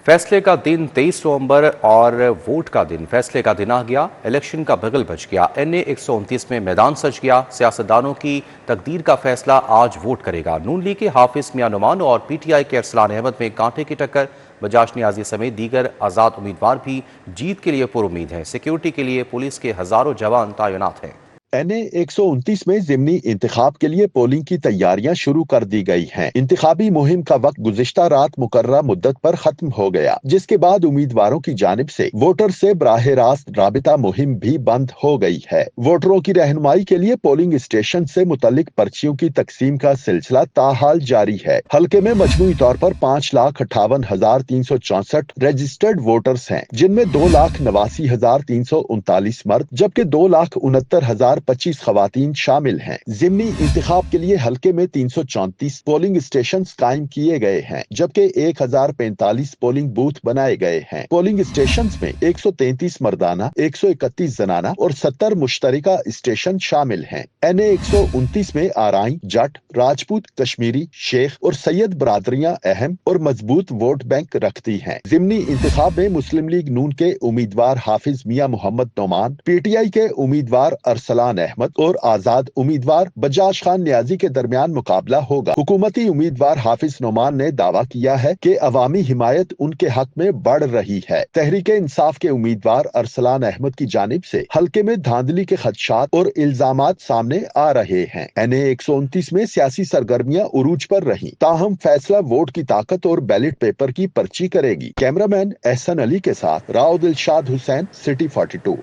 फैसले का दिन 23 नवंबर और वोट का दिन फैसले का दिन आ गया। इलेक्शन का बिगल बज गया। NA 129 में मैदान सज गया। सियासतदानों की तकदीर का फैसला आज वोट करेगा। नून लीग के हाफिज मियां नुमान और PTI के अरसलान अहमद में कांटे की टक्कर। बजाज नियाजी समेत दीगर आज़ाद उम्मीदवार भी जीत के लिए पुरुम्मीद हैं। सिक्योरिटी के लिए पुलिस के हजारों जवान तैनात हैं। NA 129 में ज़िमनी इंतखाब के लिए पोलिंग की तैयारियां शुरू कर दी गई हैं। इंतखाबी मुहिम का वक्त गुज़िश्ता रात मुकर्ररा मुद्दत पर खत्म हो गया, जिसके बाद उम्मीदवारों की जानिब से वोटर से बराह रास्त राबिता मुहिम भी बंद हो गई है। वोटरों की रहनुमाई के लिए पोलिंग स्टेशन से मुतल्लिक पर्चियों की तकसीम का सिलसिला ताहाल जारी है। हल्के में मजमूई तौर पर 5,58,364 रजिस्टर्ड वोटर्स हैं, जिनमें 2,89,339 मर्द जबकि 2,69,025 खवातीन शामिल हैं। ज़िमनी इंतखाब के लिए हल्के में 334 पोलिंग स्टेशन कायम किए गए हैं, जबकि 1,045 पोलिंग बूथ बनाए गए हैं। पोलिंग स्टेशन में 133 मर्दाना, 131 जनाना और 70 मुश्तरका स्टेशन शामिल हैं। NA 129 में आराई, जट, राजपूत, कश्मीरी, शेख और सैयद बरादरियां अहम और मजबूत वोट बैंक रखती हैं। ज़िमनी इंतखाब में मुस्लिम लीग नून के उम्मीदवार हाफिज मियां मोहम्मद नोमान, PTI के उम्मीदवार अरसलान अहमद और आजाद उम्मीदवार बजाज खान नियाजी के दरमियान मुकाबला होगा। हुकूमती उम्मीदवार हाफिज नोमान ने दावा किया है कि अवामी हिमायत उनके हक में बढ़ रही है। तहरीके इंसाफ के उम्मीदवार अरसलान अहमद की जानिब से हल्के में धांधली के खदशात और इल्जामात सामने आ रहे हैं। NA 129 में सियासी सरगर्मियां उरूज पर रही, ताहम फैसला वोट की ताकत और बैलेट पेपर की पर्ची करेगी। कैमरामैन एहसन अली के साथ राव दिलशाद हुसैन, सिटी 42।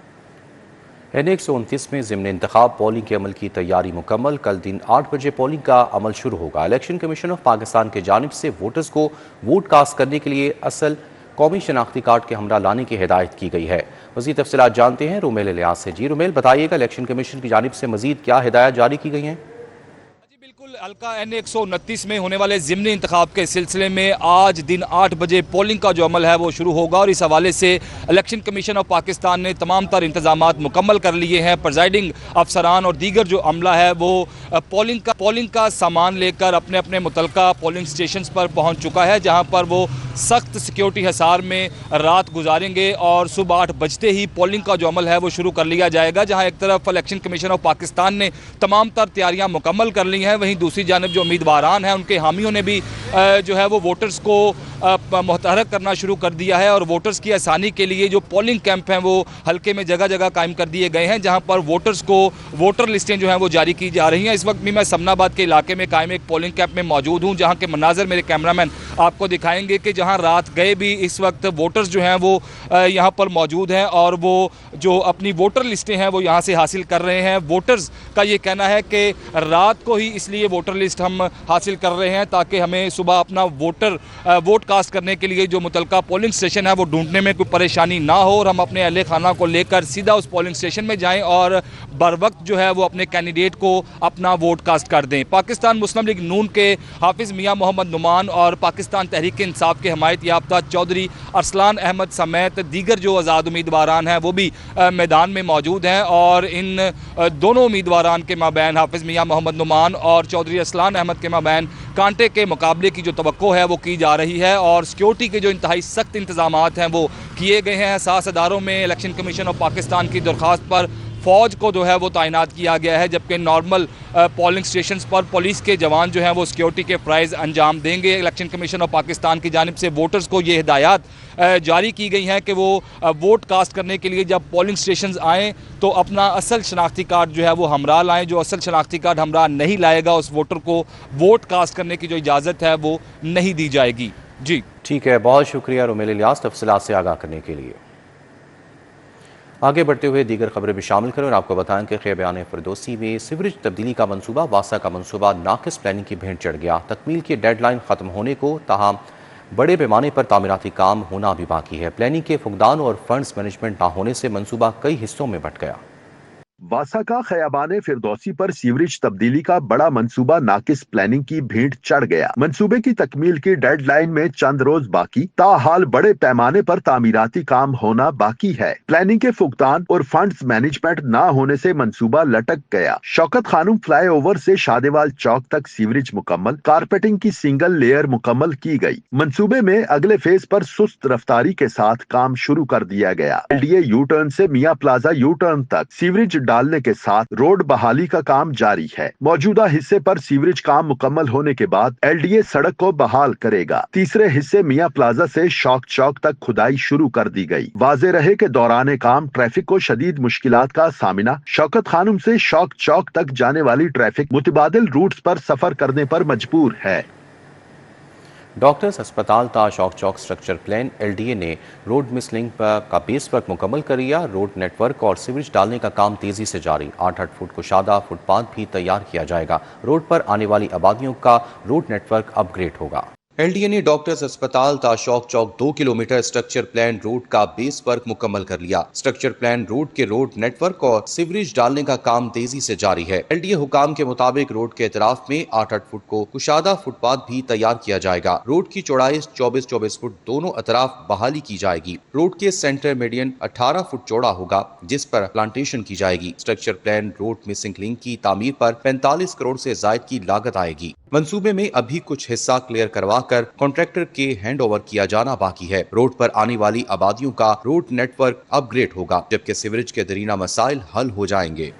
NA 129 में ज़िमनी इंतखाब पोलिंग के अमल की तैयारी मुकम्मल। कल दिन 8 बजे पोलिंग का अमल शुरू होगा। इलेक्शन कमीशन ऑफ पाकिस्तान की जानिब से वोटर्स को वोट कास्ट करने के लिए असल कौमी शनाख्ती कार्ड के हमरा लाने की हिदायत की गई है। मज़ीद तफसीलात जानते हैं रुमेल इलियास से। जी रुमेल, बताइएगा इलेक्शन कमीशन की जानिब से मज़ीद क्या हिदायत जारी की गई हैं? बिल्कुल, हल्का NA 129 में होने वाले ज़िमनी इंतखाब के सिलसिले में आज दिन 8 बजे पोलिंग का जो अमल है वो शुरू होगा और इस हवाले से इलेक्शन कमीशन ऑफ पाकिस्तान ने तमाम तर इंतजामात मुकम्मल कर लिए हैं। प्रिजाइडिंग अफसरान और दीगर जो अमला है वो पोलिंग का सामान लेकर अपने अपने मुतलका पोलिंग स्टेशन पर पहुँच चुका है, जहाँ पर वो सख्त सिक्योरिटी हिसार में रात गुजारेंगे और सुबह 8 बजते ही पोलिंग का जो अमल है वो शुरू कर लिया जाएगा। जहाँ एक तरफ इलेक्शन कमीशन ऑफ पाकिस्तान ने तमाम तर तैयारियाँ मुकम्मल कर ली हैं, वहीं दूसरी जानिब जो उम्मीदवारान हैं उनके हामियों ने भी जो है वो वोटर्स को मुतहरक करना शुरू कर दिया है और वोटर्स की आसानी के लिए जो पोलिंग कैंप हैं वो हल्के में जगह जगह कायम कर दिए गए हैं, जहां पर वोटर्स को वोटर लिस्टें जो हैं वो जारी की जा रही हैं। इस वक्त भी मैं समनाबाद के इलाके में कायम एक पोलिंग कैंप में मौजूद हूं, जहां के मनाजर मेरे कैमरामैन आपको दिखाएंगे कि जहां रात गए भी इस वक्त वोटर्स जो हैं वो यहाँ पर मौजूद हैं और वो जो अपनी वोटर लिस्टें हैं वो यहाँ से हासिल कर रहे हैं। वोटर्स का ये कहना है कि रात को ही इसलिए वोटर लिस्ट हम हासिल कर रहे हैं ताकि हमें सुबह अपना वोट कास्ट करने के लिए जो मुतलका पोलिंग स्टेशन है वो ढूंढने में कोई परेशानी ना हो और हम अपने अहले खाना को लेकर सीधा उस पोलिंग स्टेशन में जाएं और बर वक्त जो है वो अपने कैंडिडेट को अपना वोट कास्ट कर दें। पाकिस्तान मुस्लिम लीग नून के हाफिज मियां मोहम्मद नुमान और पाकिस्तान तहरीक इंसाफ के हमायत याफ्ता चौधरी अरसलान अहमद समेत दीगर जो आज़ाद उम्मीदवारान हैं वो भी मैदान में मौजूद हैं और इन दोनों उम्मीदवारान के माबैन हाफिज मियां मोहम्मद नुमान और चौधरी अरसलान अहमद के माबैन कांटे के मुकाबले की जो तवक्को है वो की जा रही है और सिक्योरिटी के जो इंतहाई सख्त इंतजामात हैं वो किए गए हैं। सात अदारों में इलेक्शन कमीशन ऑफ पाकिस्तान की दरख्वास्त पर फ़ौज को जो है वो तैनात किया गया है, जबकि नॉर्मल पोलिंग स्टेशंस पर पुलिस के जवान जो हैं वो सिक्योरिटी के फ़राइज़ अंजाम देंगे। इलेक्शन कमीशन ऑफ पाकिस्तान की जानिब से वोटर्स को ये हिदायत जारी की गई हैं कि वो वोट कास्ट करने के लिए जब पोलिंग स्टेशंस आएँ तो अपना असल शनाख्ती कार्ड जो है वो हमरा लाएँ। जो असल शनाख्ती कार्ड हमरा नहीं लाएगा उस वोटर को वोट कास्ट करने की जो इजाज़त है वो नहीं दी जाएगी। जी ठीक है, बहुत शुक्रिया रुमेल इलियास तफसीलात से आगाह करने के लिए। आगे बढ़ते हुए दीगर खबरें भी शामिल करें और आपको बताएं कि ख़ैबर फिरदौसी में सीवरेज तब्दीली का मनसूबा वासा का मनसूबा नाकिस प्लानिंग की भेंट चढ़ गया। तकमील की डेडलाइन ख़त्म होने को ताहम बड़े पैमाने पर तामीराती काम होना भी बाकी है। प्लानिंग के फुकदान और फंड्स मैनेजमेंट ना होने से मनसूबा कई हिस्सों में बंट गया। वासा का खयाबान फिरदौसी पर सीवरेज तब्दीली का बड़ा मंसूबा नाकिस प्लानिंग की भेंट चढ़ गया। मंसूबे की तकमील की डेडलाइन में चंद रोज बाकी, ताहाल बड़े पैमाने पर तामीराती काम होना बाकी है। प्लानिंग के फुकतान और फंड्स मैनेजमेंट न होने से मंसूबा लटक गया। शौकत खानम फ्लाईओवर से शादेवाल चौक तक सीवरेज मुकम्मल, कारपेटिंग की सिंगल लेयर मुकम्मल की गई। मंसूबे में अगले फेज पर सुस्त रफ्तारी के साथ काम शुरू कर दिया गया। एलडीए यू टर्न से मियां प्लाजा यू टर्न तक सीवरेज डालने के साथ रोड बहाली का काम जारी है। मौजूदा हिस्से पर सीवरेज काम मुकम्मल होने के बाद एलडीए सड़क को बहाल करेगा। तीसरे हिस्से मियां प्लाजा से शौक चौक तक खुदाई शुरू कर दी गई। वाज़े रहे कि दौरान काम ट्रैफिक को शदीद मुश्किलात का सामना। शौकत खानम से शौक चौक तक जाने वाली ट्रैफिक मुतबादिल रूट्स पर सफर करने पर मजबूर है। डॉक्टर्स अस्पताल ता शौक चौक स्ट्रक्चर प्लान एलडीए ने रोड मिसलिंग का बेस वर्क मुकम्मल कर लिया। रोड नेटवर्क और सीवरेज डालने का काम तेजी से जारी। 8-8 फुट कुशादा फुटपाथ भी तैयार किया जाएगा। रोड पर आने वाली आबादियों का रोड नेटवर्क अपग्रेड होगा। एलडीए ने डॉक्टर्स अस्पताल ता शौक चौक 2 किलोमीटर स्ट्रक्चर प्लान रोड का बेस वर्क मुकम्मल कर लिया। स्ट्रक्चर प्लान रोड के रोड नेटवर्क और सीवरेज डालने का काम तेजी से जारी है। एलडीए हुकाम के मुताबिक रोड के एतराफ में 8-8 फुट को कुशादा फुटपाथ भी तैयार किया जाएगा। रोड की चौड़ाई 24-24 फुट दोनों अतराफ बहाली की जाएगी। रोड के सेंटर मीडियन 18 फुट चौड़ा होगा, जिस पर प्लांटेशन की जाएगी। Structure plan road missing link की तामीर पर 45 करोड़ से ज्यादा की लागत आएगी। मंसूबे में अभी कुछ हिस्सा क्लियर करवाकर कॉन्ट्रैक्टर के हैंड ओवर किया जाना बाकी है। रोड पर आने वाली आबादियों का रोड नेटवर्क अपग्रेड होगा, जबकि सीवरेज के दरीना मसाइल हल हो जाएंगे।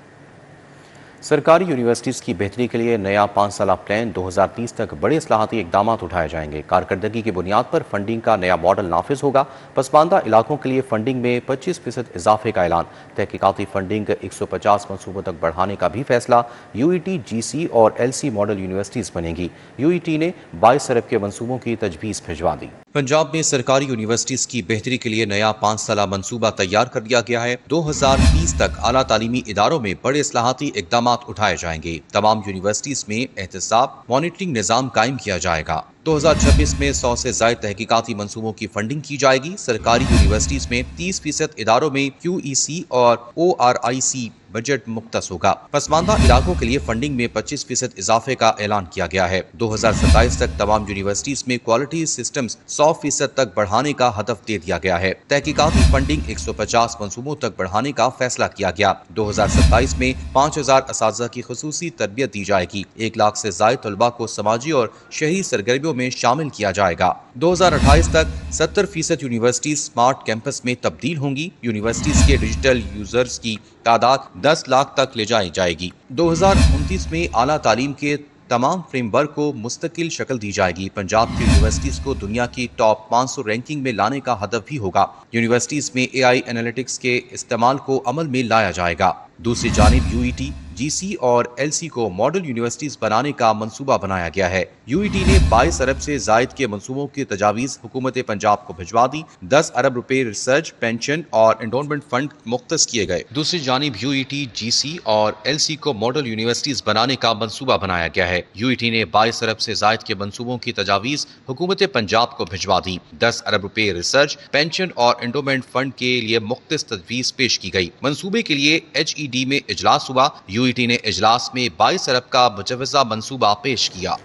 सरकारी यूनिवर्सिटीज़ की बेहतरी के लिए नया 5 साला प्लान 2030 तक बड़े इस्लाहाती इकदाम उठाए जाएंगे। कारकर्दगी की बुनियाद पर फंडिंग का नया मॉडल नाफिज होगा। पसमानदा इलाकों के लिए फंडिंग में 25% इजाफे का ऐलान। तहकीकाती फंडिंग 150 मनसूबों तक बढ़ाने का भी फैसला। यूईटी, जीसी और एलसी मॉडल यूनिवर्सिटीज़ बनेंगी। यूईटी ने 22 अरब के मनसूबों की तजवीज़ भिजवा दी। पंजाब में सरकारी यूनिवर्सिटीज़ की बेहतरी के लिए नया 5 साला मनसूबा तैयार कर दिया गया है। 2030 तक आला तालीमी इदारों में बड़े इस्लाहाती इकदाम उठाए जाएंगे। तमाम यूनिवर्सिटीज में एहतसाब मॉनिटरिंग निजाम कायम किया जाएगा। 2026 में 100 से ज्यादा तहकीकाती मंसूबों की फंडिंग की जाएगी। सरकारी यूनिवर्सिटीज में 30% इदारों में QEC और ORIC बजट मुख्तस होगा। पसमानदा इलाकों के लिए फंडिंग में 25% इजाफे का ऐलान किया गया है। 2027 तक तमाम यूनिवर्सिटीज में क्वालिटी सिस्टम्स 100% तक बढ़ाने का हदफ दे दिया गया है। तहकीकाती फंडिंग 150 मंसूबों तक बढ़ाने का फैसला किया गया। 2027 में 5000 असातिज़ा की खुसूसी तरबियत दी जाएगी। 1 लाख से ज्यादा तलबा को समाजी और शहरी सरगर्मियों में शामिल किया जाएगा। 2028 तक 70% यूनिवर्सिटी स्मार्ट कैंपस में तब्दील होंगी। यूनिवर्सिटीज के डिजिटल यूजर्स की तादाद 10 लाख तक ले जाई जाएगी। 2029 में आला तालीम के तमाम फ्रेमवर्क को मुस्तकिल शक्ल दी जाएगी। पंजाब की यूनिवर्सिटीज को दुनिया की टॉप 500 रैंकिंग में लाने का हदफ भी होगा। यूनिवर्सिटीज में AI एनालिटिक्स के इस्तेमाल को अमल में लाया जाएगा। दूसरी जानिब यूईटी, जीसी और एलसी को मॉडल यूनिवर्सिटीज बनाने का मंसूबा बनाया गया है। यूईटी ने 22 अरब से जायद के मंसूबों की तजावीज़ हुकूमत पंजाब को भिजवा दी। 10 अरब रुपए रिसर्च, पेंशन और एंडोनमेंट फंड मुख्तस किए गए। दूसरी जानिब यूईटी, जीसी और एलसी को मॉडल यूनिवर्सिटीज बनाने का मंसूबा बनाया गया है। यूईटी ने 22 अरब से जायद के मंसूबों की तजावीज़ हुकूमत पंजाब को भिजवा दी। 10 अरब रुपए रिसर्च, पेंशन और एंडोनमेंट फंड के लिए मुख्तस तजवीज़ पेश की गई। मंसूबे के लिए HED में इजलास हुआ। यूईटी ने इजलास में 22 अरब का मुजव्वज़ा मंसूबा पेश किया।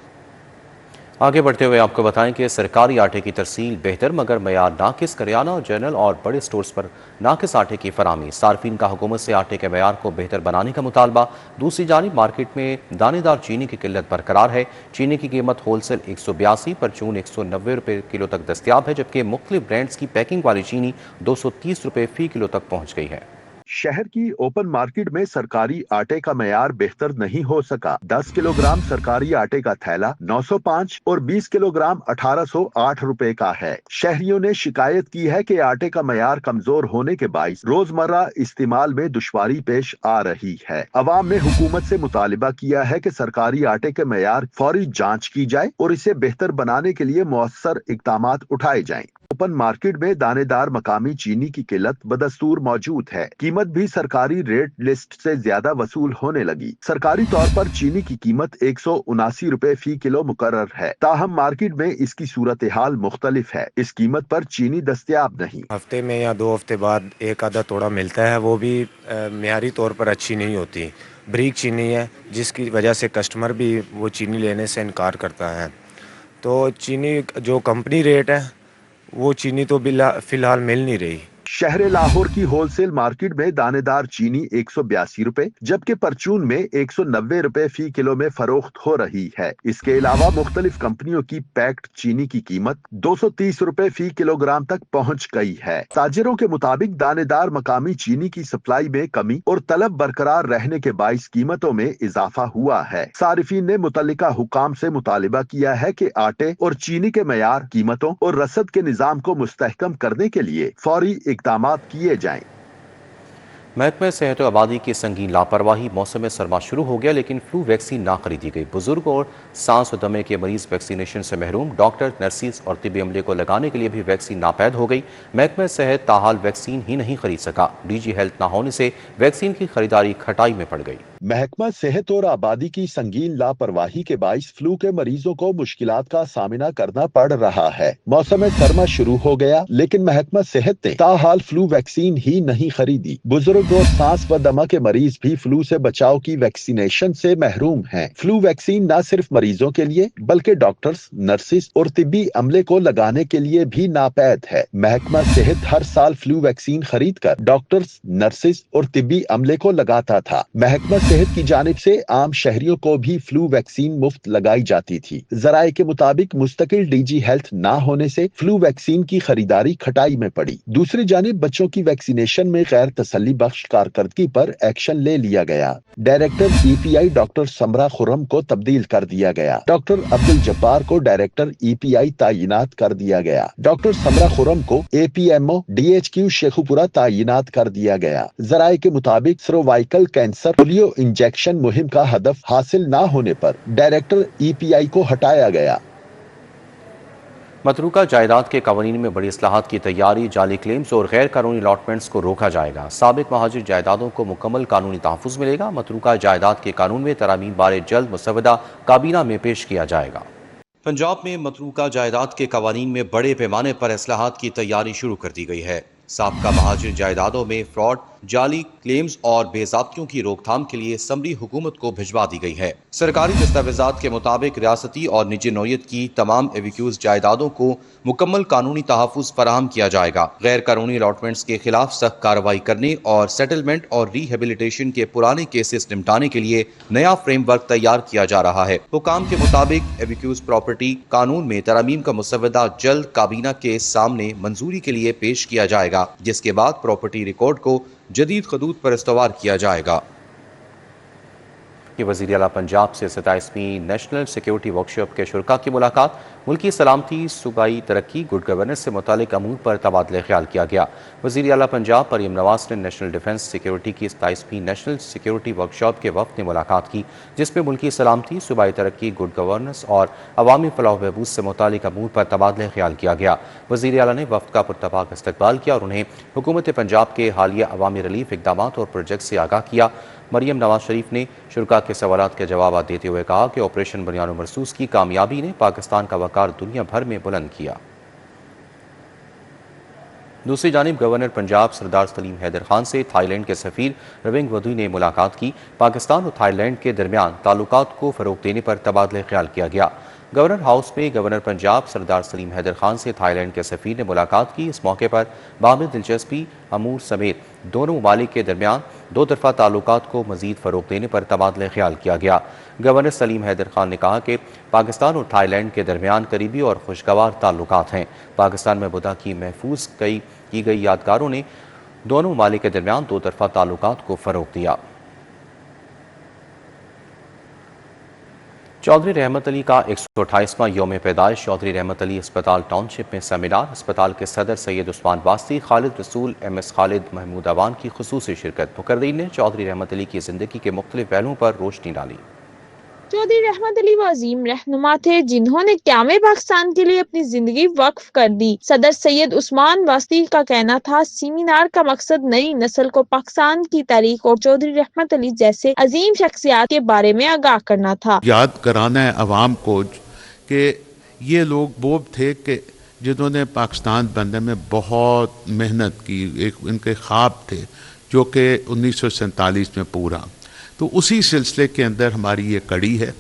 आगे बढ़ते हुए आपको बताएं कि सरकारी आटे की तरसील बेहतर मगर मयार नाकिस। करियाना और जनरल और बड़े स्टोर्स पर नाकिस आटे की फराहमी। सार्फिन का हुकूमत से आटे के मयार को बेहतर बनाने का मुतालबा। दूसरी जानिब मार्केट में दानेदार चीनी की किल्लत बरकरार है। चीनी की कीमत होलसेल 182, परचून 190 रुपये किलो तक दस्तियाब है, जबकि मुख्तलिफ ब्रांड्स की पैकिंग वाली चीनी 230 रुपये फी किलो तक पहुँच गई है। शहर की ओपन मार्केट में सरकारी आटे का मयार बेहतर नहीं हो सका। 10 किलोग्राम सरकारी आटे का थैला 905 और 20 किलोग्राम 1808 रुपए का है। शहरियों ने शिकायत की है कि आटे का मयार कमजोर होने के बाइस रोजमर्रा इस्तेमाल में दुश्वारी पेश आ रही है। अवाम ने हुकूमत से मुतालिबा किया है कि सरकारी आटे के मयार फौरी जांच की जाए और इसे बेहतर बनाने के लिए मौसर इकदाम उठाए जाएं। ओपन मार्केट में दानेदार मकामी चीनी की किल्लत बदस्तूर मौजूद है। कीमत भी सरकारी रेट लिस्ट से ज्यादा वसूल होने लगी। सरकारी तौर पर चीनी की कीमत 179 रुपए फी किलो मुकर्रर है, ताहम मार्केट में इसकी सूरत हाल मुख्तलिफ है। इस कीमत पर चीनी दस्तयाब नहीं। हफ्ते में या 2 हफ्ते बाद एक आधा तोड़ा मिलता है, वो भी मेयारी तौर पर अच्छी नहीं होती। ब्रीक चीनी है, जिसकी वजह से कस्टमर भी वो चीनी लेने से इनकार करता है। तो चीनी जो कंपनी रेट है वो चीनी तो फिलहाल मिल नहीं रही। शहर लाहौर की होलसेल मार्केट में दानेदार चीनी 182 रुपए जबकि परचून में 190 रुपए फी किलो में फरोख्त हो रही है। इसके अलावा मुख्तलिफ कंपनियों की पैक्ड चीनी की कीमत 230 रुपए फी किलोग्राम तक पहुंच गई है। ताजिरों के मुताबिक दानेदार मकामी चीनी की सप्लाई में कमी और तलब बरकरार रहने के बाइस कीमतों में इजाफा हुआ है। सारिफीन ने मुतल्लिका हुकाम से मुतालिबा किया है कि आटे और चीनी के मयार, कीमतों और रसद के निजाम को मुस्तहकम करने के लिए फौरी इक़दामात किए जाएं। महकमे सेहत और आबादी की संगीन लापरवाही। मौसम सरमा शुरू हो गया लेकिन फ्लू वैक्सीन ना खरीदी गई। बुजुर्ग और सांस और दमे के मरीज वैक्सीनेशन से महरूम। डॉक्टर, नर्सिस और तिब्बी अमले को लगाने के लिए भी वैक्सीन नापैद हो गई। महकमा सेहत ताहाल वैक्सीन ही नहीं खरीद सका। डीजी हेल्थ ना होने से वैक्सीन की खरीदारी खटाई में पड़ गई। महकमा सेहत और आबादी की संगीन लापरवाही के बाइस फ्लू के मरीजों को मुश्किलात का सामना करना पड़ रहा है। मौसम सरमा शुरू हो गया लेकिन महकमा सेहत ने ताहाल फ्लू वैक्सीन ही नहीं खरीदी। बुजुर्ग और सांस व दमा के मरीज भी फ्लू से बचाव की वैक्सीनेशन से महरूम हैं। फ्लू वैक्सीन न सिर्फ मरीजों के लिए बल्कि डॉक्टर्स, नर्सिस और तिब्बी अमले को लगाने के लिए भी नापैद है। महकमा सेहत हर साल फ्लू वैक्सीन खरीद कर डॉक्टर्स, नर्सिस और तिब्बी अमले को लगाता था। महकमा सेहत की जानिब से आम शहरियों को भी फ्लू वैक्सीन मुफ्त लगाई जाती थी। जराये के मुताबिक मुस्तकिल डीजी हेल्थ ना होने से फ्लू वैक्सीन की खरीदारी खटाई में पड़ी। दूसरी जानिब बच्चों की वैक्सीनेशन में गैर तसल्ली बख्श कारकर्दगी पर एक्शन ले लिया गया। डायरेक्टर EPI डॉक्टर समरा खुर्रम को तब्दील कर दिया गया। डॉक्टर अब्दुल जब्बार को डायरेक्टर EPI तैनात कर दिया गया। डॉक्टर समरा खुर्रम को APMO DHQ शेखुपुरा तैनात कर दिया गया। जराये के मुताबिक सर्वाइकल कैंसर पोलियो इंजेक्शन मुहिम का हदफ हासिल न होने पर डायरेक्टर EPI को हटाया गया। मतरूका जायदाद के कवानीन में बड़ी इस्लाहात की तैयारी। जाली क्लेम्स और गैर कानूनी अलॉटमेंट्स को रोका जाएगा। साबिक महाजिर जायदादों को मुकम्मल कानूनी तहफ़्फ़ुज़ मिलेगा। मतरूका जायदाद के कानून में तरामीम बारे जल्द मुसवदा काबीना में पेश किया जाएगा। पंजाब में मतरूका जायदाद के कवानीन में बड़े पैमाने पर इस्लाहात की तैयारी शुरू कर दी गई है। साबका महाजिर जायदादों में फ्रॉड, जाली क्लेम्स और बेज़ाब्तियों की रोकथाम के लिए असम्बली हुकूमत को भिजवा दी गई है। सरकारी दस्तावेजात के मुताबिक रियासती और निजी नौयत की तमाम एविक्यूज जायदादों को मुकम्मल कानूनी तहफ़्फ़ुज़ फराहम किया जाएगा। गैर कानूनी अलॉटमेंट्स के खिलाफ सख्त कार्रवाई करने और सेटलमेंट और रिहेबिलिटेशन के पुराने केसेस निपटाने के लिए नया फ्रेमवर्क तैयार किया जा रहा है। हुकाम के मुताबिक एविक्यूज प्रॉपर्टी कानून में तरमीम का मुसवदा जल्द काबीना के सामने मंजूरी के लिए पेश किया जाएगा, जिसके बाद प्रॉपर्टी रिकॉर्ड को जदीद खदूत पर इस्तवार किया जाएगा। वज़ीर आला पंजाब से 27वीं नेशनल सिक्योरिटी वर्कशॉप के शुरका की मुलाकात। मुल्की सलामती, सूबाई तरक्की, गुड गवर्नेंस से मुतालिक अमूर पर तबादला ख्याल किया गया। वज़ीर आला पंजाब मरियम नवाज ने नेशनल डिफेंस सिक्योरिटी की 27वीं नेशनल सिक्योरिटी वर्कशॉप के वफ़द ने मुलाकात की, जिसमें मुल्की सलामती, सूबाई तरक्की, गुड गवर्नेंस और अवामी फलाह बहबूद से मुतालिक अमूर पर तबादला ख्याल किया गया। वज़ीर आला ने वफ़द का पुरतपाक इस्तकबाल किया और उन्हें हुकूमत पंजाब के हालिया अवामी रिलीफ इक़दामात और प्रोजेक्ट से आगाह किया। मरियम नवाज शरीफ ने शुरका के सवालात के जवाब देते हुए कहा कि ऑपरेशन बुनियाद मरसूस की कामयाबी ने पाकिस्तान का वक़ार दुनिया भर में बुलंद किया। दूसरी जानिब गवर्नर पंजाब सरदार सलीम हैदर खान से थाईलैंड के सफ़ीर रविंग वधु ने मुलाकात की। पाकिस्तान और थाईलैंड के दरमियान ताल्लुकात को फ़रोग़ देने पर तबादला ख्याल किया गया। गवर्नर हाउस में गवर्नर पंजाब सरदार सलीम हैदर खान से थाईलैंड के सफ़ीर ने मुलाकात की। इस मौके पर बाब दिलचस्पी अमूर समेत दोनों ममालिक के दरमियान दो तरफ़ा ताल्लुकात को मज़ीद फ़रोग़ देने पर तबादला ख्याल किया गया। गवर्नर सलीम हैदर खान ने कहा कि पाकिस्तान और थाईलैंड के दरमियान करीबी और खुशगवार ताल्लुकात हैं। पाकिस्तान में बुद्धा की महफूज की गई यादगारों ने दोनों ममालिक के दरमियान दो तरफ़ा ताल्लुकात को फ़रोग़ दिया। चौधरी रहमत अली का 128वां यौम पैदाइश। चौधरी रहमत अली अस्पताल टाउनशिप में सेमिनार। अस्पताल के सदर सैयद उस्मान वास्ती, खालिद रसूल, MS खालिद, महमूद अवान की खुसूसी शिरकत। मुकर्रीन ने चौधरी रहमत अली की ज़िंदगी के मुख्तलिफ पहलुओं पर रोशनी डाली। चौधरी रहमत अली वो अजीम रहनुमा थे जिन्होंने क़याम पाकिस्तान के लिए अपनी जिंदगी वक्फ कर दी। सदर सैयद उस्मान वास्ती का कहना था, सेमिनार का मकसद नई नस्ल को पाकिस्तान की तारीख और चौधरी रहमत अली जैसे अजीम शख्सियत के बारे में आगाह करना था। याद कराना है अवाम को कि ये लोग वो थे कि जिन्होंने पाकिस्तान बनने में बहुत मेहनत की, एक इनके ख्वाब थे जो कि 1947 में पूरा, तो उसी सिलसिले के अंदर हमारी ये कड़ी है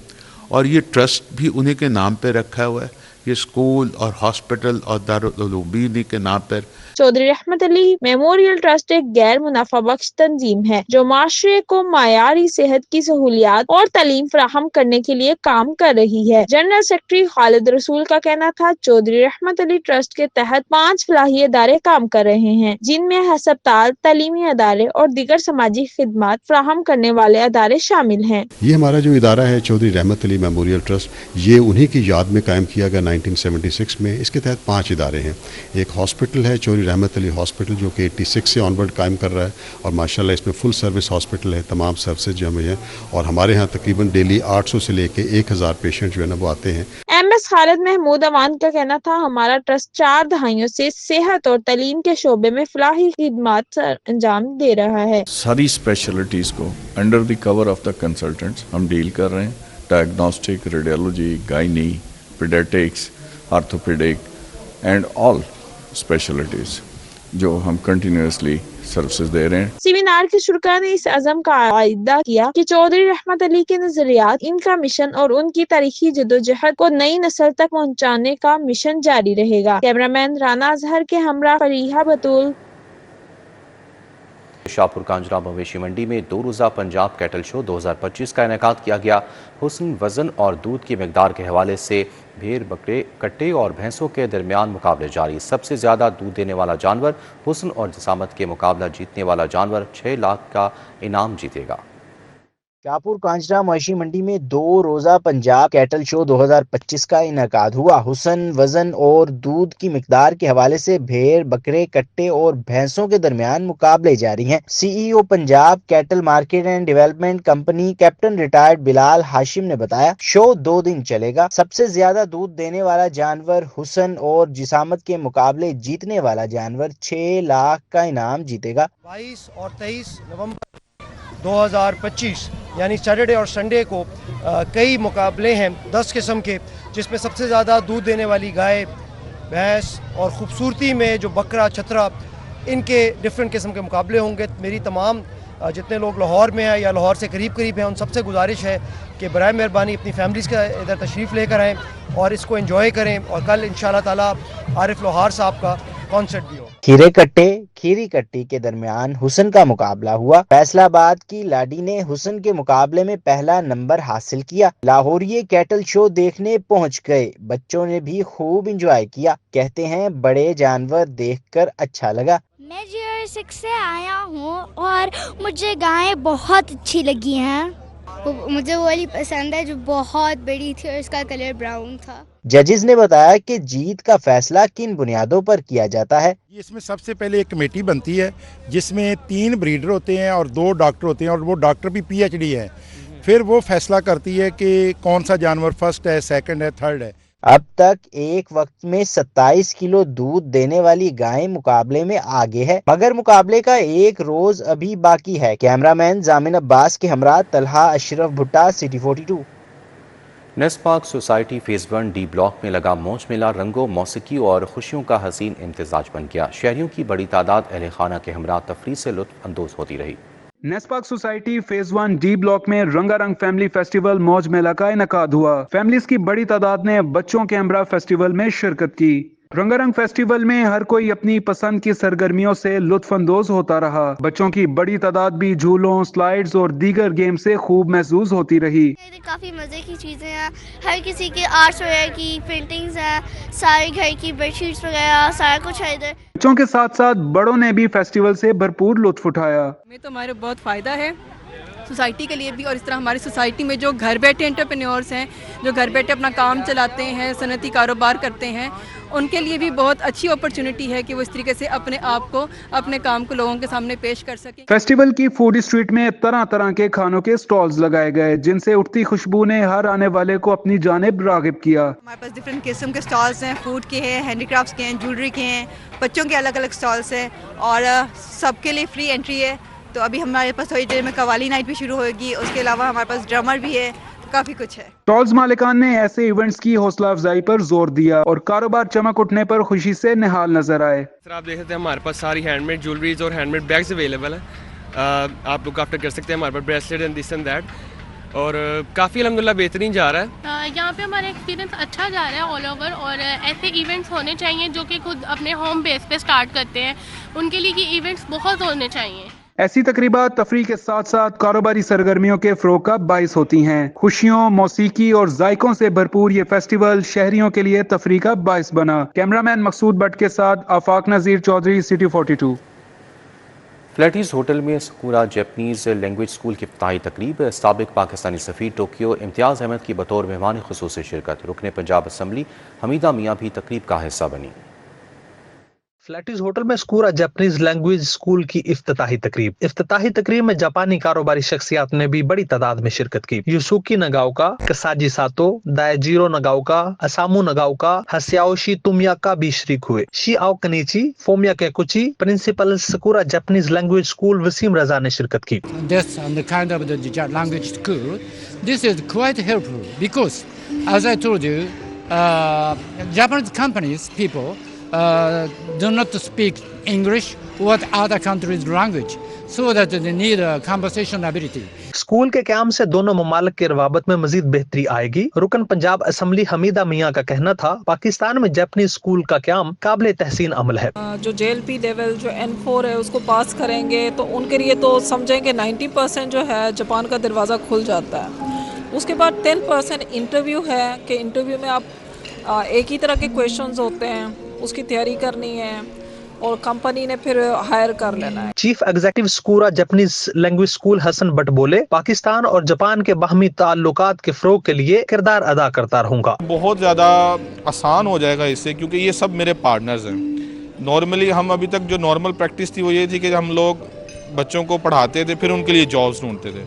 और ये ट्रस्ट भी उन्हीं के नाम पे रखा हुआ है। ये स्कूल और हॉस्पिटल और दारुल उलूम भी उन्हीं के नाम पर। चौधरी रहमत अली मेमोरियल ट्रस्ट एक गैर मुनाफा बख्श तंजीम है जो माशरे को मायारी सेहत की सहूलियात और तालीम फराहम करने के लिए काम कर रही है। जनरल सेक्रेटरी खालिद रसूल का कहना था, चौधरी रहमत अली ट्रस्ट के तहत 5 फलाही अदारे काम कर रहे हैं जिनमें हस्पताल, तालीमी अदारे और दीगर समाजी खिदमात फराहम करने वाले अदारे शामिल हैं। ये हमारा जो इदारा है चौधरी रहमत अली मेमोरियल ट्रस्ट, ये उन्हीं की याद में कायम किया गया 1976 में। इसके तहत 5 इदारे हैं। एक हॉस्पिटल है चौधरी रहमत अली हॉस्पिटल जो कि 86 से ऑनवर्ड कायम कर रहा है और माशाल्लाह इसमें फुल सर्विस हॉस्पिटल है, तमाम सर्विसेज जो हमें हैं और हमारे यहाँ तकरीबन डेली 800 से लेके 1000 पेशेंट जो है ना वो आते हैं। MS खालिद महमूद अमान का कहना था, हमारा ट्रस्ट 4 दहाइयों से सेहत और तालीम के शोबे में फलाही खिदमात अंजाम दे रहा है। सारी स्पेशलिटीज़ को under the cover of the consultants हम डील कर रहे हैं। Diagnostic, radiology, gynae, paediatrics, orthopaedic and all specialities जो हम कंटिन्यूसली सर्विसेज दे रहे हैं। सेमिनार के शुरका ने इस अज़म का आइदा किया कि चौधरी रहमत अली के नजरियात, इनका मिशन और उनकी तारीखी जदोजहद को नई नस्ल तक पहुंचाने का मिशन जारी रहेगा। कैमरामैन राना अजहर के हमरा फरीहा बतूल। शाहपुर कांजरा मवेशी मंडी में 2 रोज़ा पंजाब कैटल शो 2025 का इनेकाद किया गया। हुस्न, वज़न और दूध की मिकदार के हवाले से भेड़, बकरे, कट्टे और भैंसों के दरमियान मुकाबले जारी। सबसे ज़्यादा दूध देने वाला जानवर, हुस्न और जिसामत के मुकाबला जीतने वाला जानवर 6 लाख का इनाम जीतेगा। शाहपुर कांजरा मवेशी मंडी में 2 रोज़ा पंजाब कैटल शो 2025 का इनेकाद हुआ। हुस्न, वजन और दूध की मिकदार के हवाले से भेड़, बकरे, कट्टे और भैंसों के दरमियान मुकाबले जारी हैं। CEO Punjab cattle market and development company captain retired Bilal Hashim ने बताया, शो 2 दिन चलेगा। सबसे ज्यादा दूध देने वाला जानवर हुस्न और जिसामत के मुकाबले जीतने वाला जानवर 6 लाख का इनाम जीतेगा। 22 और 23 नवंबर 2025 यानी सैटरडे और संडे को कई मुकाबले हैं 10 किस्म के, जिसमें सबसे ज़्यादा दूध देने वाली गाय, भैंस और ख़ूबसूरती में जो बकरा, छतरा, इनके डिफरेंट किस्म के मुकाबले होंगे। मेरी तमाम जितने लोग लाहौर में हैं या लाहौर से करीब करीब हैं उन सबसे गुजारिश है कि बराए मेहरबानी अपनी फैमिलीज़ का इधर तशरीफ़ लेकर आएँ और इसको एंजॉय करें। और कल इंशाअल्लाह ताला आरिफ लोहार साहब का कॉन्सर्ट भी हो। खीरे कट्टे, खीरी कट्टी के दरमियान हुस्न का मुकाबला हुआ। फैसलाबाद की लाडी ने हुस्न के मुकाबले में पहला नंबर हासिल किया। लाहौरिये कैटल शो देखने पहुंच गए। बच्चों ने भी खूब एंजॉय किया। कहते हैं बड़े जानवर देखकर अच्छा लगा। मैं GR6 से आया हूँ और मुझे गायें बहुत अच्छी लगी हैं। मुझे वो वाली पसंद है जो बहुत बड़ी थी और उसका कलर ब्राउन था। जजेस ने बताया कि जीत का फैसला किन बुनियादों पर किया जाता है। इसमें सबसे पहले एक कमेटी बनती है जिसमें 3 ब्रीडर होते हैं और 2 डॉक्टर होते हैं और वो डॉक्टर भी PhD है। फिर वो फैसला करती है कि कौन सा जानवर फर्स्ट है, सेकंड है, थर्ड है। अब तक एक वक्त में 27 किलो दूध देने वाली गाय मुकाबले में आगे है, मगर मुकाबले का एक रोज अभी बाकी है। कैमरामैन जामिन अब्बास के हमरा तलहा अशरफ भुट्टा, city 42। Nest park society phase 1 D block में लगा मौज मेला रंगों, मौसीकी और खुशियों का हसीन इम्तिजाज बन गया। शहरियों की बड़ी तादाद अहले खाना के हमरा तफरीह से लुत्फ अंदोज होती रही। Nest park society phase 1 D block में रंगारंग फैमिली फेस्टिवल मौज मेला का इनकाद हुआ। फैमिलीज की बड़ी तादाद ने बच्चों के हमरा फेस्टिवल में शिरकत की। रंगारंग फेस्टिवल में हर कोई अपनी पसंद की सरगर्मियों से लुत्फ अंदोज होता रहा। बच्चों की बड़ी तादाद भी झूलों, स्लाइड्स और दीगर गेम से खूब महसूस होती रही। काफी मजे की चीजें हैं, हर किसी के आर्ट्स वगैरह की पेंटिंग्स हैं, सारे घर की बेडशीट्स वगैरह सारा कुछ है इधर। बच्चों के साथ साथ बड़ों ने भी फेस्टिवल से भरपूर लुत्फ उठाया। हमें तो हमारे बहुत फायदा है سوسائٹی کے لیے بھی، اور اس طرح ہماری سوسائٹی میں جو گھر بیٹھے انٹرپرینیورس ہیں، جو گھر بیٹھے اپنا کام چلاتے ہیں، صنعتی کاروبار کرتے ہیں، ان کے لیے بھی بہت اچھی اپرچونٹی ہے کہ وہ اس طریقے سے اپنے آپ کو، اپنے کام کو لوگوں کے سامنے پیش کر سکیں۔ فیسٹیول کی فوڈ اسٹریٹ میں طرح طرح کے کھانوں کے سٹالز لگائے گئے، جن سے اٹھتی خوشبو نے ہر آنے والے کو اپنی جانب راغب کیا۔ ہمارے پاس ڈفرینٹ قسم کے سٹالز ہیں، فوڈ کے ہیں، ہینڈی کرافٹس کے ہیں، جیولری کے ہیں، بچوں کے الگ الگ سٹالز ہیں، اور سب کے لیے فری انٹری ہے۔ تو ابھی ہمارے پاس تھوڑی دیر میں قوالی نائٹ بھی شروع ہوگی، اس کے علاوہ ہمارے پاس ڈرامر بھی ہے، کافی کچھ ہے۔ سٹالز مالکان نے ایسے ایونٹس کی حوصلہ افزائی پر زور دیا اور کاروبار چمک اٹھنے پر خوشی سے نہال نظر آئے۔ سر آپ دیکھ سکتے ہیں ہمارے پاس ساری ہینڈ میڈ جیولریز اور ہینڈ میڈ بیگز اویلیبل ہیں، آپ لوگ آفٹر کر سکتے ہیں، ہمارے پاس bracelet and this and that, اور کافی الحمدللہ بہترین جا رہا ہے۔ یہاں پہ ہمارا ایکسپیرینس اچھا جا رہا ہے آل اوور، اور ایسے ایونٹس ہونے چاہیے جو کہ خود اپنے ہوم بیس پہ سٹارٹ کرتے ہیں، ان کے لیے یہ ایونٹس بہت ہونے چاہیے۔ ایسی تقریبات تفریح کے ساتھ ساتھ کاروباری سرگرمیوں کے فروغ کا باعث ہوتی ہیں۔ خوشیوں، موسیقی اور ذائقوں سے بھرپور یہ فیسٹیول شہریوں کے لیے تفریح کا باعث بنا۔ کیمرامین مقصود بٹ کے ساتھ آفاق نذیر چودھری، سٹی 42۔ فلیٹیز ہوٹل میں سکورا جیپنیز لینگویج اسکول کی افتتاحی تقریب، سابق پاکستانی سفیر ٹوکیو امتیاز احمد کی بطور مہمان خصوصی شرکت، رکن پنجاب اسمبلی حمیدہ میاں بھی تقریب کا حصہ بنی۔ فلیٹیز ہوٹل میں سکورا جاپانیز لینگویج اسکول کی افتتاحی تقریب میں جاپانی کاروباری شخصیات نے بھی بڑی تعداد میں شرکت کی۔ یوسوکی نگاؤکا، کساجی ساتو، دائجیرو نگاؤکا، اسامو نگاؤکا، ہسیاوشی تومیاکا بھی شریک ہوئے۔ شی آو کنیچی، Fumiya Kikuchi, principal Sakura Japanese language school Waseem Raza نے شرکت کی۔ That's on the kind of the language school. This is quite helpful because, as I told you, Japanese companies people do not speak English or other countries' language, so that they need a conversation ability. School کے قیام سے دونوں ممالک کے روابط میں مزید بہتری آئے گی۔ رکن پنجاب اسمبلی حمیدہ میاں کا کہنا تھا، پاکستان میں جاپنیز اسکول کا قیام قابل تحسین عمل ہے۔ جو JLP لیول جو N4 ہے اس کو پاس کریں گے تو ان کے لیے تو سمجھیں کہ 90% جو ہے جاپان کا دروازہ کھل جاتا ہے۔ اس کے بعد 10% انٹرویو ہے کہ انٹرویو میں آپ ایک ہی طرح کے کویشچنز ہوتے ہیں، اس کی تیاری کرنی ہے اور کمپنی نے پھر ہائر کر لینا ہے۔ Chief executive Sakura Japanese language school Hassan Butt بولے، پاکستان اور جاپان کے باہمی تعلقات کے فروغ کے لیے کردار ادا کرتا رہوں گا۔ بہت زیادہ آسان ہو جائے گا اس سے، کیونکہ یہ سب میرے پارٹنرز ہیں۔ نارملی ہم ابھی تک جو نارمل پریکٹس تھی وہ یہ تھی کہ ہم لوگ بچوں کو پڑھاتے تھے پھر ان کے لیے جابز ڈھونڈتے تھے۔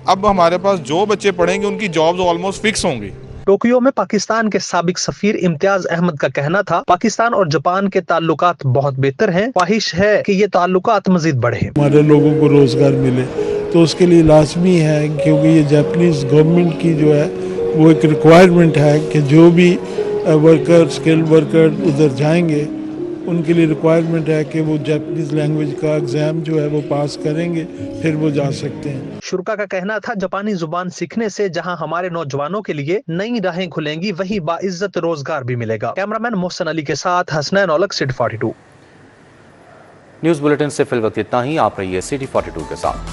اب ہمارے پاس جو بچے پڑھیں گے ان کی جابز آلموسٹ فکس ہوں گی۔ ٹوکیو میں پاکستان کے سابق سفیر امتیاز احمد کا کہنا تھا، پاکستان اور جاپان کے تعلقات بہت بہتر ہیں، خواہش ہے کہ یہ تعلقات مزید بڑھے، ہمارے لوگوں کو روزگار ملے، تو اس کے لیے لازمی ہے کیونکہ یہ جاپانیز گورنمنٹ کی جو ہے وہ ایک ریکوائرمنٹ ہے کہ جو بھی ورکر اسکل ورکر ادھر جائیں گے ان کے لیے ریکوائرمنٹ ہے کہ وہ جاپانیز لینگویج کا ایگزام جو ہے وہ پاس کریں گے، پھر وہ جا سکتے ہیں۔ شرکا کا کہنا تھا، جاپانی زبان سیکھنے سے جہاں ہمارے نوجوانوں کے لیے نئی راہیں کھلیں گی، وہی باعزت روزگار بھی ملے گا۔ کیمرامین محسن علی کے ساتھ Hasnain Aulakh, city 42۔ News bulletin سے فی الوقت اتنا ہی، آپ رہیے سٹی 42 کے ساتھ۔